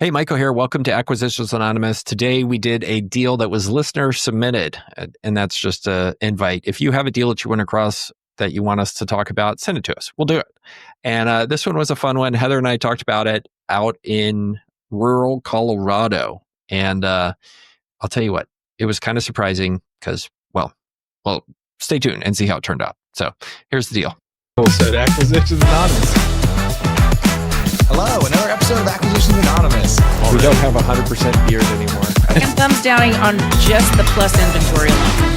Hey, Michael here. Welcome to Acquisitions Anonymous. Today we did a deal that was listener submitted, and that's just an invite. If you have a deal that you went across that you want us to talk about, send it to us. We'll do it. And this one was a fun one. Heather and I talked about it out in rural Colorado. And I'll tell you what, it was kind of surprising because, well, stay tuned and see how it turned out. So here's the deal. So Acquisitions Anonymous. Hello, another episode of Acquisitions Anonymous. We don't have 100% beard anymore. And thumbs downing on just the plus inventory alone.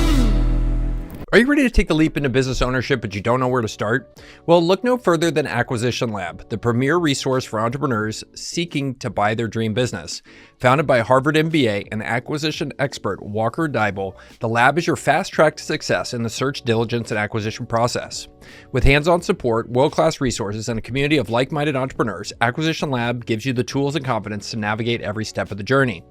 Are you ready to take the leap into business ownership, but you don't know where to start? Well, look no further than Acquisition Lab, the premier resource for entrepreneurs seeking to buy their dream business. Founded by Harvard MBA and acquisition expert Walker Deibel, the lab is your fast track to success in the search, diligence, and acquisition process. With hands-on support, world-class resources, and a community of like-minded entrepreneurs, Acquisition Lab gives you the tools and confidence to navigate every step of the journey.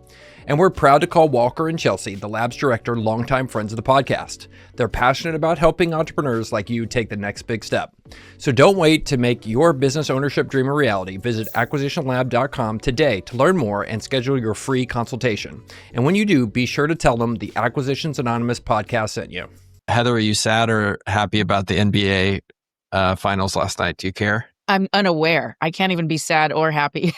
And we're proud to call Walker and Chelsea, the lab's director, longtime friends of the podcast. They're passionate about helping entrepreneurs like you take the next big step. So don't wait to make your business ownership dream a reality. Visit acquisitionlab.com today to learn more and schedule your free consultation. And when you do, be sure to tell them the Acquisitions Anonymous podcast sent you. Heather, are you sad or happy about the NBA finals last night? Do you care? I'm unaware. I can't even be sad or happy.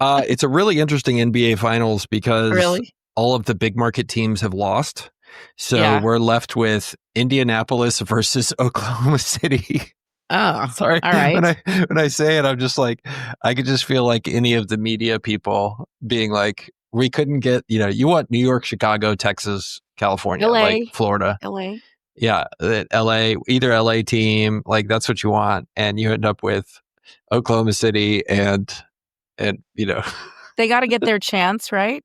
It's a really interesting NBA finals because Really? all of the big market teams have lost. So we're left with Indianapolis versus Oklahoma City. Oh, Sorry. all right. When I say it, I'm just like, I could just feel like any of the media people being like, we couldn't get, you want New York, Chicago, Texas, California, LA. like Florida. LA. Yeah. LA, either LA team, like that's what you want. And you end up with Oklahoma City and They got to get their chance, right?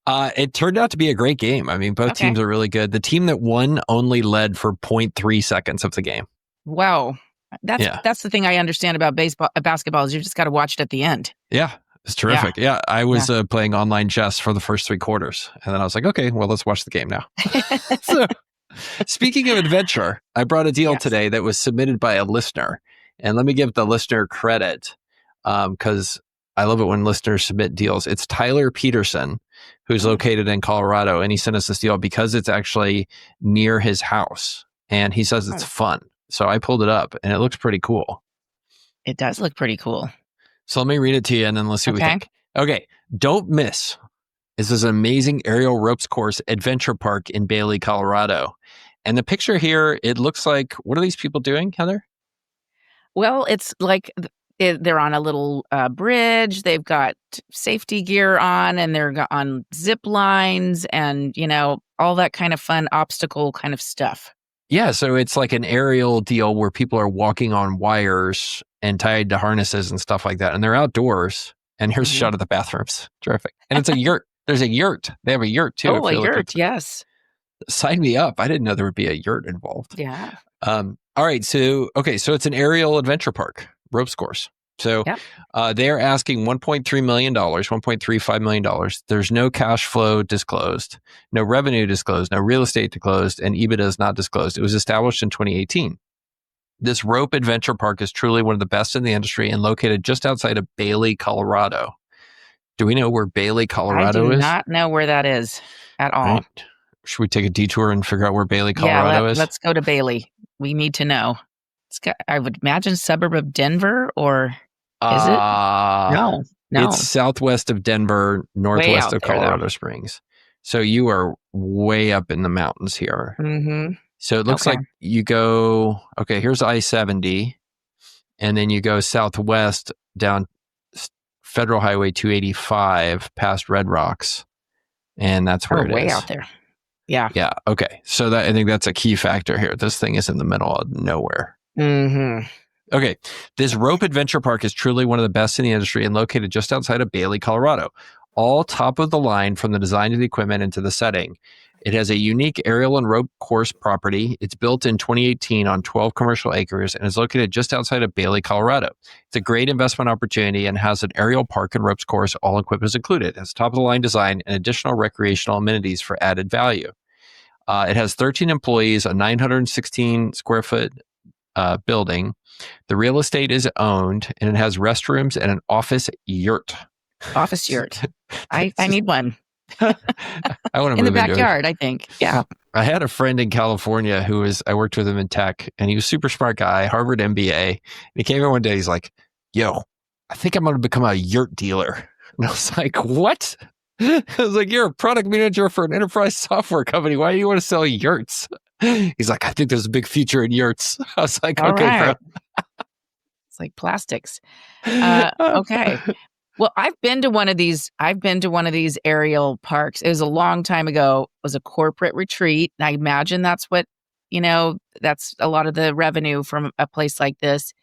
It turned out to be a great game. I mean, both teams are really good. The team that won only led for 0.3 seconds of the game. Wow. That's the thing I understand about basketball is you just got to watch it at the end. Yeah. It's terrific. Yeah. I was playing online chess for the first 3 quarters. And then I was like, okay, well, let's watch the game now. So, speaking of adventure, I brought a deal today that was submitted by a listener. And let me give the listener credit because I love it when listeners submit deals. It's Tyler Peterson, who's located in Colorado. And he sent us this deal because it's actually near his house. And he says it's fun. So I pulled it up and it looks pretty cool. It does look pretty cool. So let me read it to you and then let's see what we think. Okay. Don't miss. This is an amazing aerial ropes course adventure park in Bailey, Colorado. And the picture here, it looks like, what are these people doing, Heather? Well, it's like they're on a little bridge. They've got safety gear on and they're on zip lines and, all that kind of fun obstacle kind of stuff. Yeah. So it's like an aerial deal where people are walking on wires and tied to harnesses and stuff like that. And they're outdoors. And here's a shot of the bathrooms. Terrific. And it's a yurt. There's a yurt. They have a yurt too. Oh, a yurt. Yes. Sign me up. I didn't know there would be a yurt involved. Yeah. All right. So it's an aerial adventure park, ropes course. So they're asking $1.3 million, $1.35 million. There's no cash flow disclosed, no revenue disclosed, no real estate disclosed, and EBITDA is not disclosed. It was established in 2018. This rope adventure park is truly one of the best in the industry and located just outside of Bailey, Colorado. Do we know where Bailey, Colorado is? I do not know where that is at all. Right. Should we take a detour and figure out where Bailey, Colorado is? Let's go to Bailey. We need to know. I would imagine suburb of Denver, or is it? No. It's southwest of Denver, northwest of Colorado Springs. So you are way up in the mountains here. Mm-hmm. So it looks like you go, here's I-70, and then you go southwest down Federal Highway 285 past Red Rocks, and that's where it is. Way out there. Yeah. Yeah. Okay. So I think that's a key factor here. This thing is in the middle of nowhere. Mm-hmm. Okay. This rope adventure park is truly one of the best in the industry and located just outside of Bailey, Colorado. All top of the line from the design to the equipment and to the setting. It has a unique aerial and rope course property. It's built in 2018 on 12 commercial acres and is located just outside of Bailey, Colorado. It's a great investment opportunity and has an aerial park and ropes course, all equipment is included. It has top of the line design and additional recreational amenities for added value. It has 13 employees, a 916 square foot building. The real estate is owned and it has restrooms and an office yurt. Office yurt. I need one I want to in the move into it. backyard, I think. Yeah. I had a friend in California I worked with him in tech, and he was a super smart guy, Harvard MBA. And he came in one day, he's like, yo, I think I'm going to become a yurt dealer. And I was like, what? I was like, you're a product manager for an enterprise software company. Why do you want to sell yurts? He's like, I think there's a big future in yurts. I was like, All okay, right. It's like plastics. bro. Okay. Well, I've been to one of these aerial parks. It was a long time ago. It was a corporate retreat. And I imagine that's what, that's a lot of the revenue from a place like this.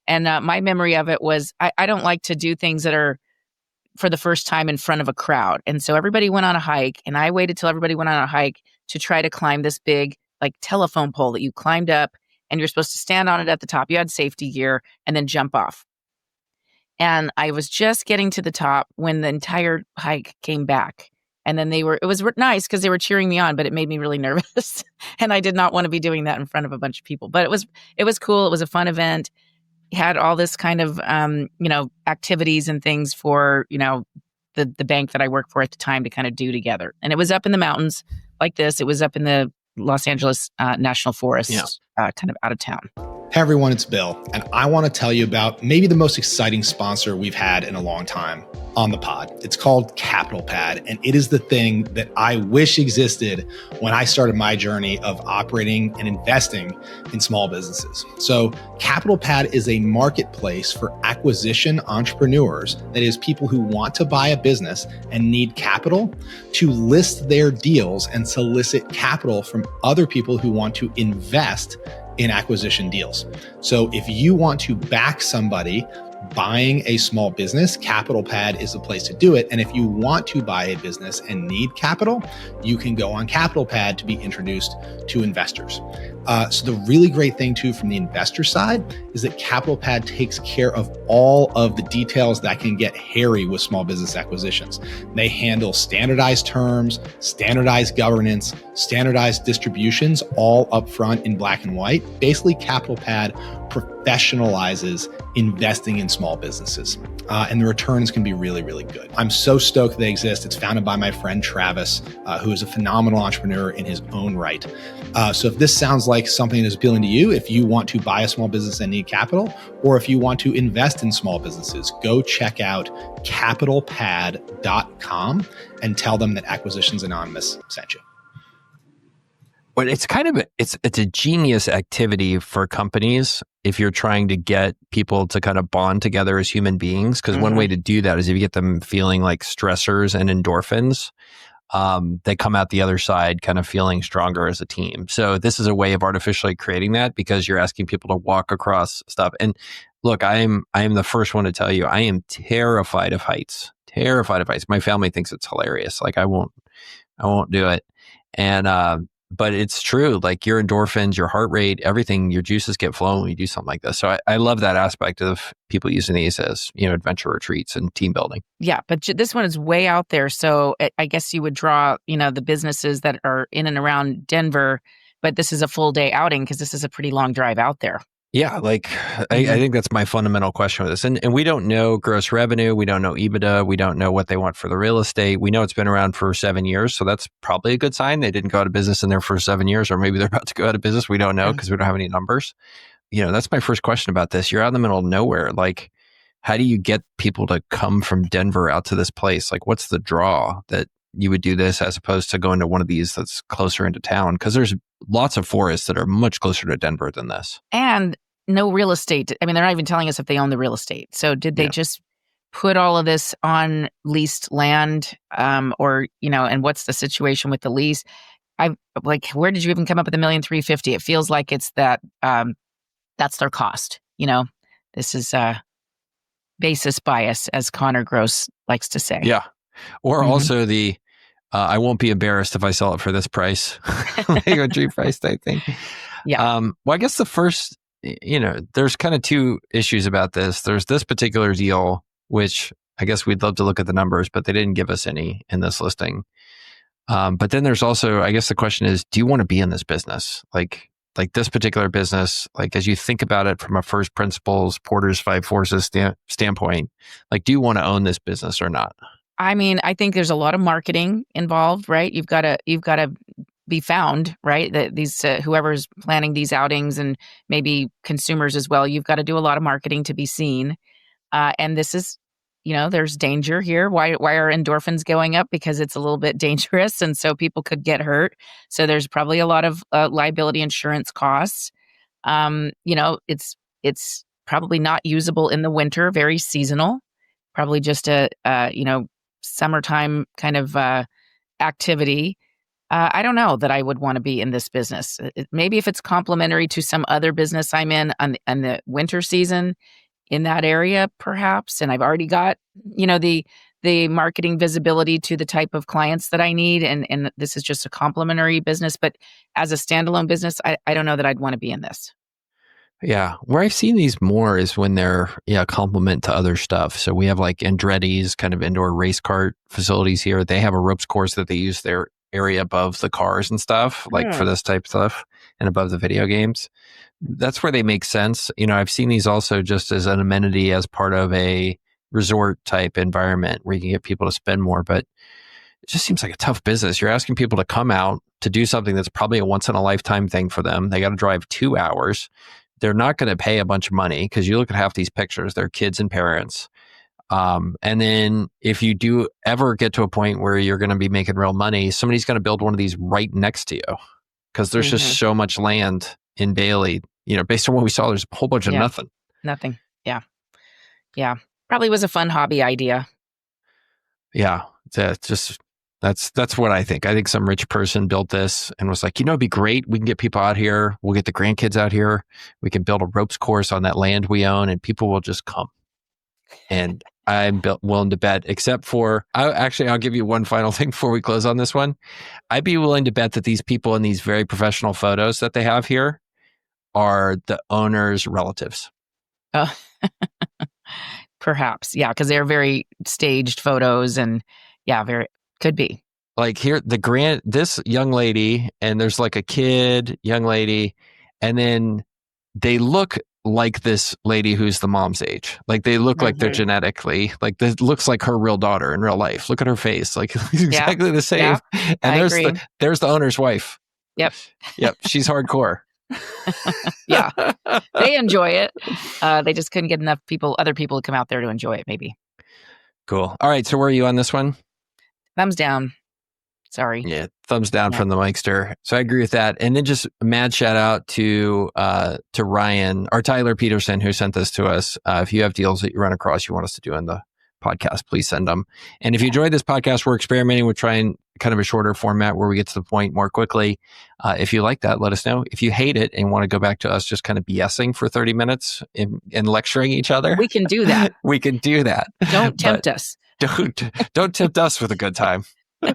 And my memory of it was I don't like to do things that are for the first time in front of a crowd. And so everybody went on a hike, and I waited till everybody went on a hike to try to climb this big like telephone pole that you climbed up, and you're supposed to stand on it at the top. You had safety gear and then jump off. And I was just getting to the top when the entire hike came back. And then it was nice because they were cheering me on, but it made me really nervous. And I did not want to be doing that in front of a bunch of people. But it was cool. It was a fun event. Had all this kind of activities and things for the bank that I worked for at the time to kind of do together. And it was up in the mountains like this. It was up in the Los Angeles National Forest, kind of out of town. Hey everyone, it's Bill, and I want to tell you about maybe the most exciting sponsor we've had in a long time on the pod. It's called Capital Pad, and it is the thing that I wish existed when I started my journey of operating and investing in small businesses. So Capital Pad is a marketplace for acquisition entrepreneurs, that is, people who want to buy a business and need capital to list their deals and solicit capital from other people who want to invest in acquisition deals. So if you want to back somebody buying a small business, Capital Pad is the place to do it. And if you want to buy a business and need capital, you can go on Capital Pad to be introduced to investors. So the really great thing too from the investor side is that Capital Pad takes care of all of the details that can get hairy with small business acquisitions. They handle standardized terms, standardized governance, standardized distributions, all upfront in black and white. Basically, Capital Pad professionalizes investing in small businesses. And the returns can be really, really good. I'm so stoked they exist. It's founded by my friend Travis, who is a phenomenal entrepreneur in his own right. So if this sounds like something that is appealing to you, if you want to buy a small business and need capital, or if you want to invest in small businesses, go check out capitalpad.com and tell them that Acquisitions Anonymous sent you. But it's kind of it's a genius activity for companies if you're trying to get people to kind of bond together as human beings. Because one way to do that is if you get them feeling like stressors and endorphins, they come out the other side kind of feeling stronger as a team. So this is a way of artificially creating that because you're asking people to walk across stuff. And look, I am the first one to tell you, I am terrified of heights. Terrified of heights. My family thinks it's hilarious. Like I won't do it. And but it's true, like your endorphins, your heart rate, everything, your juices get flowing when you do something like this. So I love that aspect of people using these as, adventure retreats and team building. Yeah, but this one is way out there. So I guess you would draw, the businesses that are in and around Denver, but this is a full day outing because this is a pretty long drive out there. Yeah, like I think that's my fundamental question with this. And we don't know gross revenue. We don't know EBITDA. We don't know what they want for the real estate. We know it's been around for 7 years. So that's probably a good sign. They didn't go out of business in there for 7 years, or maybe they're about to go out of business. We don't know because we don't have any numbers. That's my first question about this. You're out in the middle of nowhere. Like, how do you get people to come from Denver out to this place? Like, what's the draw that you would do this as opposed to going to one of these that's closer into town? Because there's lots of forests that are much closer to Denver than this. And no real estate. I mean, they're not even telling us if they own the real estate. So did they just put all of this on leased land? Or, and what's the situation with the lease? Where did you even come up with $1,350,000? It feels like it's that, that's their cost. This is basis bias, as Connor Gross likes to say. Yeah. Or also the, I won't be embarrassed if I sell it for this price, like a tree price type thing. Yeah. Well, I guess the first, there's kind of two issues about this. There's this particular deal, which I guess we'd love to look at the numbers, but they didn't give us any in this listing. But then there's also, I guess the question is, do you want to be in this business? Like, like this particular business, like as you think about it from a first principles, Porter's five forces standpoint, like do you want to own this business or not? I mean, I think there's a lot of marketing involved, right? You've got to be found, right? That these whoever's planning these outings and maybe consumers as well, you've got to do a lot of marketing to be seen. And this is, there's danger here. Why are endorphins going up? Because it's a little bit dangerous, and so people could get hurt. So there's probably a lot of liability insurance costs. It's probably not usable in the winter, very seasonal. Probably just a summertime kind of activity. I don't know that I would want to be in this business. Maybe if it's complementary to some other business I'm in on the winter season in that area, perhaps. And I've already got, the marketing visibility to the type of clients that I need. And this is just a complementary business. But as a standalone business, I don't know that I'd want to be in this. Yeah. Where I've seen these more is when they're complement to other stuff. So we have like Andretti's kind of indoor race kart facilities here. They have a ropes course that they use their area above the cars and stuff, like for this type of stuff and above the video games. That's where they make sense. I've seen these also just as an amenity as part of a resort type environment where you can get people to spend more, but it just seems like a tough business. You're asking people to come out to do something that's probably a once in a lifetime thing for them. They got to drive 2 hours. They're not going to pay a bunch of money because you look at half these pictures, they're kids and parents. And then if you do ever get to a point where you're going to be making real money, somebody's going to build one of these right next to you because there's just so much land in Bailey. Based on what we saw, there's a whole bunch of nothing. Nothing. Yeah. Yeah. Probably was a fun hobby idea. Yeah. That's what I think. I think some rich person built this and was like, it'd be great. We can get people out here. We'll get the grandkids out here. We can build a ropes course on that land we own and people will just come. And I'm willing to bet, except for, I'll give you one final thing before we close on this one. I'd be willing to bet that these people in these very professional photos that they have here are the owner's relatives. Oh, perhaps. Yeah. Because they're very staged photos and very, could be. Like here, this young lady, and there's like a kid, young lady, and then they look like this lady who's the mom's age. Like they look like they're genetically, like this looks like her real daughter in real life. Look at her face. Like exactly the same. Yeah, and there's the owner's wife. Yep. She's hardcore. Yeah. They enjoy it. They just couldn't get enough other people to come out there to enjoy it, maybe. Cool. All right. So where are you on this one? Thumbs down. Sorry. Yeah, thumbs down from the Mikester. So I agree with that. And then just a mad shout out to Ryan or Tyler Peterson who sent this to us. If you have deals that you run across you want us to do in the podcast, please send them. And if you enjoyed this podcast, we're experimenting with trying kind of a shorter format where we get to the point more quickly. If you like that, let us know. If you hate it and want to go back to us just kind of BSing for 30 minutes and lecturing each other, we can do that. We can do that. Don't tempt us. Don't tempt us with a good time. All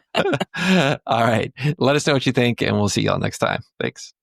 right. Let us know what you think, and we'll see y'all next time. Thanks.